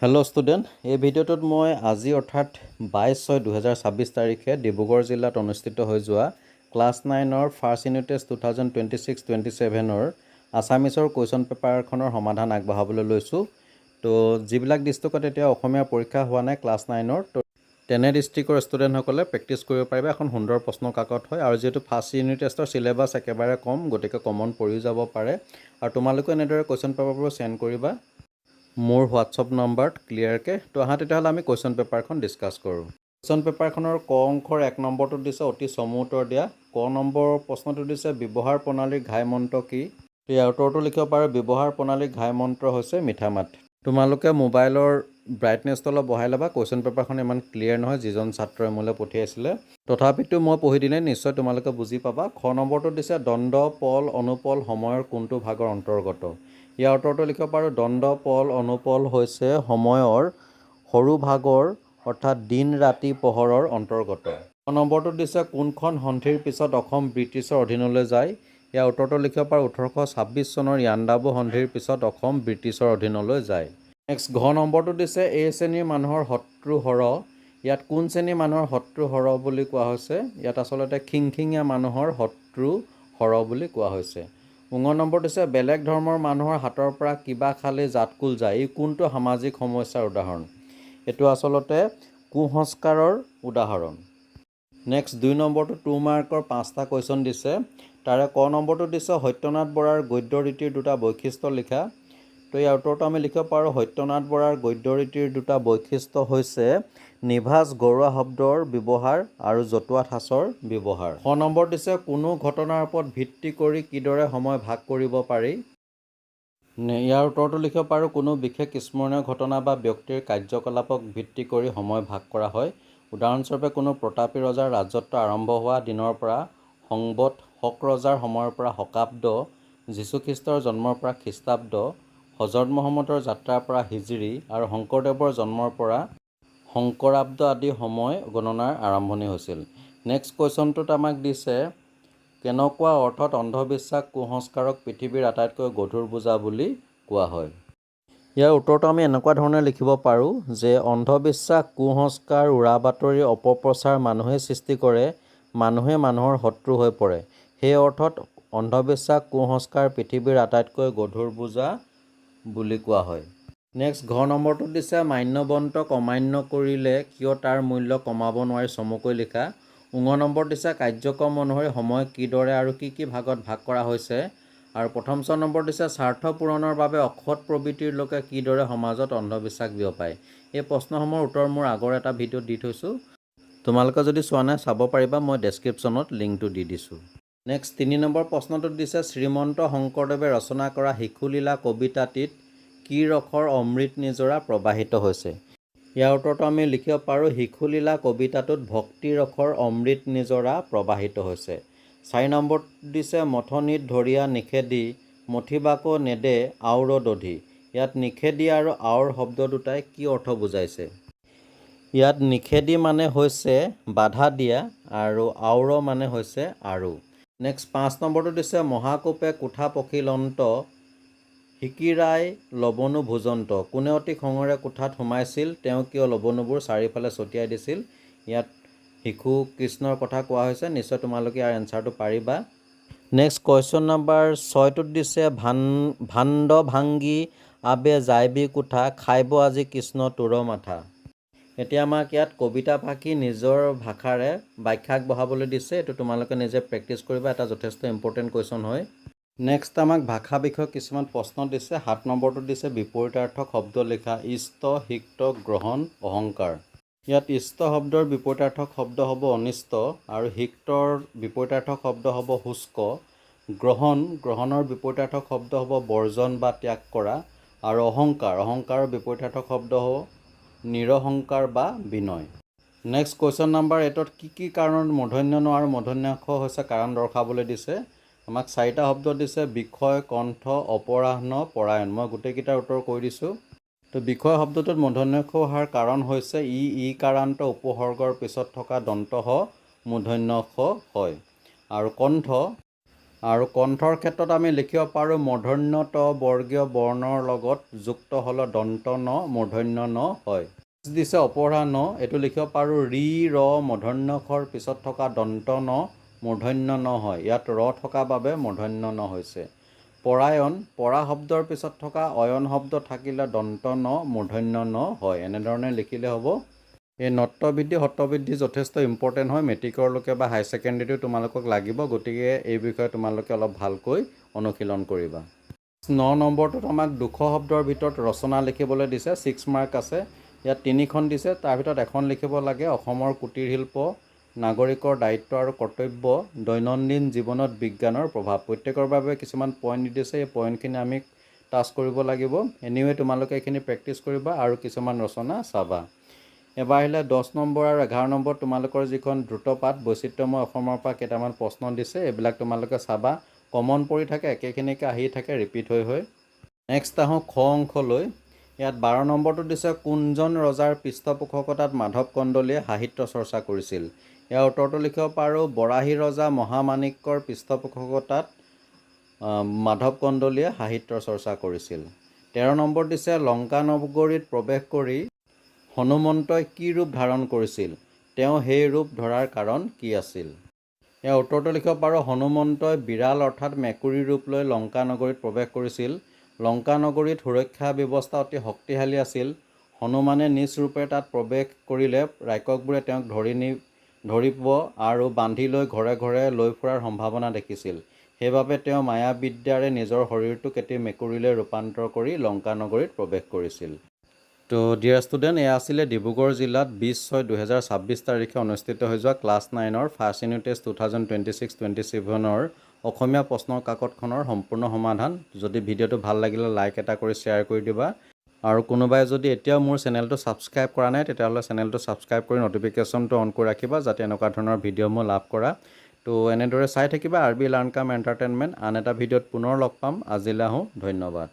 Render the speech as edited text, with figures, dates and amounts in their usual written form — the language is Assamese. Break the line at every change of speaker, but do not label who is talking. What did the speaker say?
হেল্ল' ষ্টুডেণ্ট, এই ভিডিঅ'টোত মই আজি অৰ্থাৎ 22/6/2026 তাৰিখে ডিব্ৰুগড় জিলাত অনুষ্ঠিত হৈ যোৱা ক্লাছ 9ৰ ফাৰ্ষ্ট ইউনিট টেষ্ট 2026-27ৰ আছামিছৰ কুৱেশ্যন পেপাৰখনৰ সমাধান আগবঢ়াবলৈ লৈছোঁ। তো যিবিলাক ডিষ্ট্ৰিক্টত এতিয়া অসমীয়া পৰীক্ষা হোৱা নাই ক্লাছ 9ৰ, তো তেনে ডিষ্ট্ৰিক্টৰ ষ্টুডেণ্টসকলে প্ৰেক্টিছ কৰিব পাৰিব। এখন সুন্দৰ প্ৰশ্ন কাকত হয় আৰু যিহেতু ফাৰ্ষ্ট ইউনিট টেষ্টৰ চিলেবাছ একেবাৰে কম, গতিকে কমন পৰিও যাব পাৰে। আৰু তোমালোকে এনেদৰে কুৱেশ্যন পেপাৰবোৰ চেণ্ড কৰিবা মোৰ হোৱাটছআপ নম্বৰত ক্লিয়াৰকৈ। তো আহা তেতিয়াহ'লে আমি কুৱেশ্যন পেপাৰখন ডিছকাছ কৰোঁ। কুৱেশ্যন পেপাৰখনৰ ক অংশৰ 1 নম্বৰটোত দিছে অতি চমু উত্তৰ দিয়া। ক নম্বৰৰ প্ৰশ্নটো দিছে ব্যৱহাৰ প্ৰণালীৰ ঘাই মন্ত্ৰ কি? ইয়াৰ উত্তৰটো লিখিব পাৰে ব্যৱহাৰ প্ৰণালীৰ ঘাই মন্ত্ৰ হৈছে মিঠা মাত। তোমালোকে মোবাইলৰ ব্ৰাইটনেছটো অলপ বঢ়াই ল'বা, কুৱেশ্যন পেপাৰখন ইমান ক্লিয়াৰ নহয় যিজন ছাত্ৰই মোলৈ পঠিয়াইছিলে। তথাপিতো মই পঢ়ি দিলে নিশ্চয় তোমালোকে বুজি পাবা। খ নম্বৰটোত দিছে দণ্ড, পল, অনুপল সময়ৰ কোনটো ভাগৰ অন্তৰ্গত? ইয়াৰ উত্তৰটো লিখিব পাৰোঁ দণ্ড, পল, অনুপল হৈছে সময়ৰ সৰু ভাগৰ অৰ্থাৎ দিন ৰাতি পোহৰৰ অন্তৰ্গত। ক নম্বৰটোত দিছে কোনখন সন্ধিৰ পিছত অসম ব্ৰিটিছৰ অধীনলৈ যায়? ইয়াৰ উত্তৰটো লিখিব পাৰোঁ 1826 চনৰ ইয়াণ্ডাবু সন্ধিৰ পিছত অসম ব্ৰিটিছৰ অধীনলৈ যায়। নেক্সট ঘ নম্বৰটো দিছে এই শ্ৰেণীৰ মানুহৰ শত্ৰু হৰ। ইয়াত কোন শ্ৰেণীৰ মানুহৰ শত্ৰু হৰ বুলি কোৱা হৈছে? ইয়াত আচলতে খিংখিঙীয়া মানুহৰ শত্ৰু হৰ বুলি কোৱা হৈছে। ঙ নম্বৰ দিছে বেলেগ ধৰ্মৰ মানুহৰ হাতৰ পৰা কিবা খালে জাতকুল যায়। ই কোনটো সামাজিক সমস্যাৰ উদাহৰণ? এইটো আচলতে কুসংস্কাৰৰ উদাহৰণ। নেক্সট 2 নম্বৰটো 2 মাৰ্কৰ 5টা কুৱেশ্যন দিছে। তাৰে ক নম্বৰটো দিছে সত্যনাথ বৰাৰ গদ্য ৰীতিৰ দুটা বৈশিষ্ট্য লিখা। তো ইয়াৰ উত্তৰটো আমি লিখিব পাৰোঁ সত্যনাথ বৰাৰ গদ্য ৰীতিৰ দুটা বৈশিষ্ট্য হৈছে নিভাঁজ গৰুৱা শব্দৰ ব্যৱহাৰ আৰু জতুৱা ঠাঁচৰ ব্যৱহাৰ। খ নম্বৰ দিছে কোনো ঘটনাৰ ওপৰত ভিত্তি কৰি কিদৰে সময় ভাগ কৰিব পাৰি? ইয়াৰ উত্তৰটো লিখিব পাৰোঁ কোনো বিশেষ স্মৰণীয় ঘটনা বা ব্যক্তিৰ কাৰ্যকলাপক ভিত্তি কৰি সময় ভাগ কৰা হয়। উদাহৰণস্বৰূপে কোনো প্ৰতাপী ৰজাৰ ৰাজত্ব আৰম্ভ হোৱা দিনৰ পৰা সংবত, শক ৰজাৰ সময়ৰ পৰা শকাব্দ, যীশুখ্ৰীষ্টৰ জন্মৰ পৰা খ্ৰীষ্টাব্দ, হজৰত মহম্মদৰ যাত্ৰাৰ পৰা হিজৰী আৰু শংকৰদেৱৰ জন্মৰ পৰা শংকৰাব্দ আদি সময় গণনাৰ আৰম্ভণি হৈছিল। নেক্সট কুৱেশ্যনটোত আমাক দিছে কেনেকুৱা অৰ্থত অন্ধবিশ্বাস কুসংস্কাৰক পৃথিৱীৰ আটাইতকৈ গধুৰ বোজা বুলি কোৱা হয়? ইয়াৰ উত্তৰটো আমি এনেকুৱা ধৰণে লিখিব পাৰোঁ যে অন্ধবিশ্বাস, কুসংস্কাৰ, উৰা বাতৰি, অপপ্ৰচাৰ মানুহে সৃষ্টি কৰে, মানুহে মানুহৰ শত্ৰু হৈ পৰে। সেই অৰ্থত অন্ধবিশ্বাস, কুসংস্কাৰ পৃথিৱীৰ আটাইতকৈ গধুৰ বোজা বুলি কোৱা হয়। নেক্সট ঘ নম্বৰটোত দিছে মান্যৱন্তক অমান্য কৰিলে কিয় তাৰ মূল্য কমাব নোৱাৰি চমুকৈ লিখা। ঙ নম্বৰ দিছে কাৰ্যক্ৰম অনুসৰি সময় কিদৰে আৰু কি কি ভাগত ভাগ কৰা হৈছে। আৰু প্ৰথম ছ নম্বৰ দিছে স্বাৰ্থ পূৰণৰ বাবে অসৎ প্ৰবৃত্তিৰ লোকে কিদৰে সমাজত অন্ধবিশ্বাস বিয়পায়। এই প্ৰশ্নসমূহৰ উত্তৰ মোৰ আগৰ এটা ভিডিঅ'ত দি থৈছোঁ, তোমালোকে যদি চোৱা নাই চাব পাৰিবা, মই ডেছক্ৰিপশ্যনত লিংকটো দি দিছোঁ। নেক্সট 3 নম্বৰ প্ৰশ্নটোত দিছে শ্ৰীমন্ত শংকৰদেৱে ৰচনা কৰা শিশুলীলা কবিতাটিত কি ৰসৰ অমৃত নিজৰা প্ৰবাহিত হৈছে? ইয়াৰ উত্তৰটো আমি লিখিব পাৰোঁ শিশুলীলা কবিতাটোত ভক্তি ৰসৰ অমৃত নিজৰা প্ৰবাহিত হৈছে। 4 নম্বৰত দিছে মথনিত ধৰিয়া নিষেধি মথিবাকো নেদে আওৰ দধি। ইয়াত নিষেধি আৰু আওৰ শব্দ দুটাই কি অৰ্থ বুজাইছে? ইয়াত নিষেধি মানে হৈছে বাধা দিয়া আৰু আওৰ মানে হৈছে আৰু। নেক্সট 5 নম্বৰটো দিছে মহাকোপে কোঠা পখিলন্ত শিকিৰাই লবণু ভোজন্ত। কোনে অতি খঙেৰে কোঠাত সোমাইছিল, তেওঁ কিয় লবণুবোৰ চাৰিওফালে ছটিয়াই দিছিল? ইয়াত শিশু কৃষ্ণৰ কথা কোৱা হৈছে। নিশ্চয় তোমালোকে ইয়াৰ এনচাৰটো পাৰিবা। নেক্সট কুৱেশ্যন নম্বৰ 6টোত দিছে ভাণ্ড ভাংগী আবে যাইবি কোঠা খাইব আজি কৃষ্ণ তোৰ মাথা। এতিয়া আমাক ইয়াত কবিতা ভাষী নিজৰ ভাষাৰে ব্যাখ্যা আগবঢ়াবলৈ দিছে। এইটো তোমালোকে নিজে প্ৰেক্টিছ কৰিবা, এটা যথেষ্ট ইম্পৰ্টেণ্ট কুৱেশ্যন হয়। নেক্সট আমাক ভাষা বিষয়ক কিছুমান প্ৰশ্ন দিছে। 7 নম্বৰটোত দিছে বিপৰীতাৰ্থক শব্দ লিখা ইষ্ট, সিক্ত, গ্ৰহণ, অহংকাৰ। ইয়াত ইষ্ট শব্দৰ বিপৰীতাৰ্থক শব্দ হ'ব অনিষ্ট আৰু সিক্তৰ বিপৰীতাৰ্থক শব্দ হ'ব শুষ্ক। গ্ৰহণৰ বিপৰীতাৰ্থক শব্দ হ'ব বৰ্জন বা ত্যাগ কৰা আৰু অহংকাৰৰ বিপৰীতাৰ্থক শব্দ হ'ব নিৰহংকাৰ বা বিনয়। নেক্সট কুৱেশ্যন নম্বৰ 8ত কি কাৰণত মূৰ্ধন্য ণ আৰু মূৰ্ধন্যাক্ষ হৈছে কাৰণ দৰ্শাবলৈ দিছে। আমাক 4টা শব্দ দিছে বিষয়, কণ্ঠ, অপৰাহ্ন, পৰায়ণ। মই গোটেইকেইটাৰ উত্তৰ কৈ দিছোঁ। তো বিষয় শব্দটোত মূৰ্ধন্যাক্ষ অহাৰ কাৰণ হৈছে ই কাৰান্ত উপসৰ্গৰ পিছত থকা দন্ত হ মূৰ্ধন্য ষ হয়। আৰু কণ্ঠ আৰু কণ্ঠৰ ক্ষেত্ৰত আমি লিখিব পাৰোঁ মূৰ্ধন্য ত বৰ্গীয় বৰ্ণৰ লগত যুক্ত হ'লে দন্ত ন মূৰ্ধন্য ন হয়। দিছে অপৰাহ্ন, এইটো লিখিব পাৰোঁ ৰি ৰ মূৰ্ধন্যখৰ পিছত থকা দন্ত ন মূৰ্ধন্য ন হয়। ইয়াত ৰ থকা বাবে মূৰ্ধন্য ন হৈছে। পৰায়ণ, পৰা শব্দৰ পিছত থকা অয়ন শব্দ থাকিলে দন্ত ন মূৰ্ধন্য ন হয়। এনেধৰণে লিখিলে হ'ব। এই নত্ববৃদ্ধি সত্ববৃদ্ধি যথেষ্ট ইম্পৰ্টেণ্ট হয়। মেট্ৰিকৰলৈকে বা হাই ছেকেণ্ডেৰীটো তোমালোকক লাগিব, গতিকে এই বিষয়ে তোমালোকে অলপ ভালকৈ অনুশীলন কৰিবা। 9 নম্বৰটোত আমাক 200 শব্দৰ ভিতৰত ৰচনা লিখিবলৈ দিছে। 6 মাৰ্ক আছে। ইয়াত 3খন দিছে, তাৰ ভিতৰত এখন লিখিব লাগে। অসমৰ কুটীৰ শিল্প, নাগৰিকৰ দায়িত্ব আৰু কৰ্তব্য, দৈনন্দিন জীৱনত বিজ্ঞানৰ প্ৰভাৱ। প্ৰত্যেকৰ বাবে কিছুমান পইণ্ট দিছে, এই পইণ্টখিনি আমি টাচ কৰিব লাগিব। এনিৱে তোমালোকে এইখিনি প্ৰেক্টিছ কৰিবা আৰু কিছুমান ৰচনা চাবা। এবাৰ আহিলে 10 নম্বৰ আৰু 11 নম্বৰ তোমালোকৰ যিখন দ্ৰুতপাঠ বৈচিত্ৰ্যময় অসমৰ পৰা কেইটামান প্ৰশ্ন দিছে, এইবিলাক তোমালোকে চাবা। কমন পৰি থাকে, একেখিনিকে আহি থাকে, ৰিপিট হৈ। নেক্সট আহোঁ খ অংশলৈ। ইয়াত 12 নম্বৰটো দিছে কোনজন ৰজাৰ পৃষ্ঠপোষকতাত মাধৱ কন্দলীয়ে সাহিত্য চৰ্চা কৰিছিল। ইয়াৰ উত্তৰটো লিখিব পাৰোঁ বৰাহী ৰজা মহামাণিক্যৰ পৃষ্ঠপোষকতাত মাধৱ কন্দলীয়ে সাহিত্য চৰ্চা কৰিছিল। 13 নম্বৰ দিছে লংকা নগৰীত প্ৰৱেশ কৰি হনুমন্তই কি ৰূপ ধাৰণ কৰিছিল, তেওঁ সেই ৰূপ ধৰাৰ কাৰণ কি আছিল। ইয়াৰ উত্তৰটো লিখিব পাৰোঁ হনুমন্তই বিৰাল অৰ্থাৎ মেকুৰী ৰূপ লৈ লংকা নগৰীত প্ৰৱেশ কৰিছিল। লংকা নগৰীত সুৰক্ষা ব্যৱস্থা অতি শক্তিশালী আছিল। হনুমানে নিজ ৰূপে তাত প্ৰৱেশ কৰিলে ৰাক্ষসবোৰে তেওঁক ধৰিব আৰু বান্ধি লৈ ঘৰে ঘৰে লৈ ফুৰাৰ সম্ভাৱনা দেখিছিল। সেইবাবে তেওঁ মায়াবিদ্যাৰে নিজৰ শৰীৰটোক এটি মেকুৰীলৈ ৰূপান্তৰ কৰি লংকা নগৰীত প্ৰৱেশ কৰিছিল। তো ডিয়াৰ ষ্টুডেণ্ট, এয়া আছিলে ডিব্ৰুগড় জিলাত 20/6/2026 তাৰিখে অনুষ্ঠিত হৈ যোৱা ক্লাছ 9ৰ ফাৰ্ষ্ট ইউনিট টেষ্ট 2026-27ৰ অসমীয়া প্ৰশ্নৰ কাকতখনৰ সম্পূৰ্ণ সমাধান। যদি ভিডিঅ'টো ভাল লাগিলে লাইক এটা কৰি শ্বেয়াৰ কৰি দিবা। আৰু কোনোবাই যদি এতিয়াও মোৰ চেনেলটো ছাবস্ক্ৰাইব কৰা নাই, তেতিয়াহ'লে চেনেলটো ছাবস্ক্ৰাইব কৰি ন'টিফিকেশ্যনটো অন কৰি ৰাখিবা, যাতে এনেকুৱা ধৰণৰ ভিডিঅ'সমূহ লাভ কৰা। তো এনেদৰে চাই থাকিবা RB লাৰ্ণ কাম এণ্টাৰটেইনমেণ্ট। আন এটা ভিডিঅ'ত পুনৰ লগ পাম। আজিলৈ আহোঁ, ধন্যবাদ।